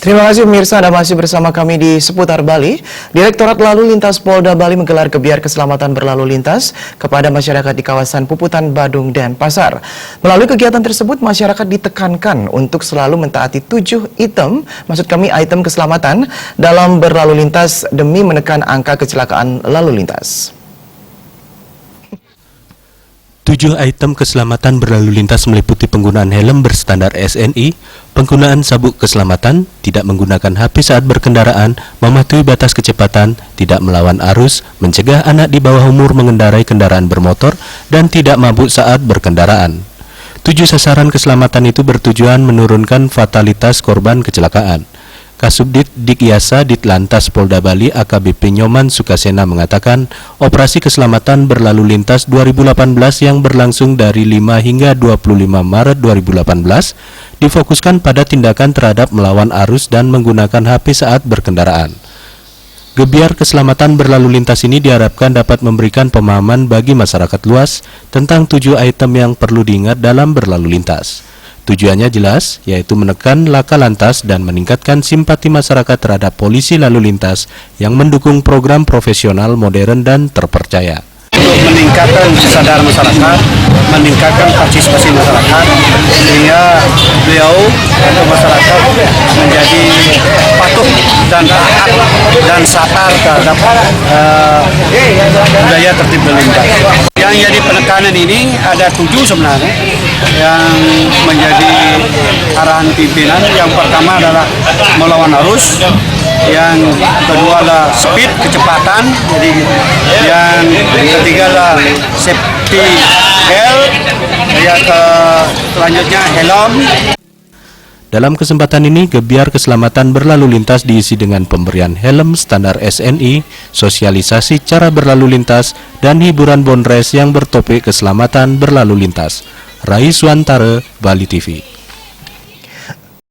Terima kasih pemirsa, Anda masih bersama kami di Seputar Bali. Direktorat Lalu Lintas Polda Bali menggelar gebiar keselamatan berlalu lintas kepada masyarakat di kawasan Puputan, Badung, dan Pasar. Melalui kegiatan tersebut, masyarakat ditekankan untuk selalu mentaati 7 item keselamatan dalam berlalu lintas demi menekan angka kecelakaan lalu lintas. 7 item keselamatan berlalu lintas meliputi penggunaan helm berstandar SNI, penggunaan sabuk keselamatan, tidak menggunakan HP saat berkendaraan, mematuhi batas kecepatan, tidak melawan arus, mencegah anak di bawah umur mengendarai kendaraan bermotor, dan tidak mabuk saat berkendaraan. 7 sasaran keselamatan itu bertujuan menurunkan fatalitas korban kecelakaan. Kasubdit Dikyasa Ditlantas Polda Bali AKBP Nyoman Sukasena mengatakan, operasi keselamatan berlalu lintas 2018 yang berlangsung dari 5 hingga 25 Maret 2018 difokuskan pada tindakan terhadap melawan arus dan menggunakan HP saat berkendaraan. Gebiar keselamatan berlalu lintas ini diharapkan dapat memberikan pemahaman bagi masyarakat luas tentang 7 item yang perlu diingat dalam berlalu lintas. Tujuannya jelas, yaitu menekan laka lantas dan meningkatkan simpati masyarakat terhadap polisi lalu lintas yang mendukung program profesional, modern, dan terpercaya. Untuk meningkatkan kesadaran masyarakat, meningkatkan partisipasi masyarakat, sehingga beliau atau masyarakat menjadi patuh dan taat dan sabar terhadap budaya tertib berlintas. Yang jadi penekanan ini ada 7 sebenarnya yang menjadi arahan pimpinan. Yang pertama adalah melawan arus, yang kedua adalah speed, kecepatan, jadi yang ketiga adalah safety belt, yang selanjutnya helm. Dalam kesempatan ini, gebiar keselamatan berlalu lintas diisi dengan pemberian helm standar SNI, sosialisasi cara berlalu lintas, dan hiburan bonres yang bertopik keselamatan berlalu lintas. Rai Suantara, Bali TV.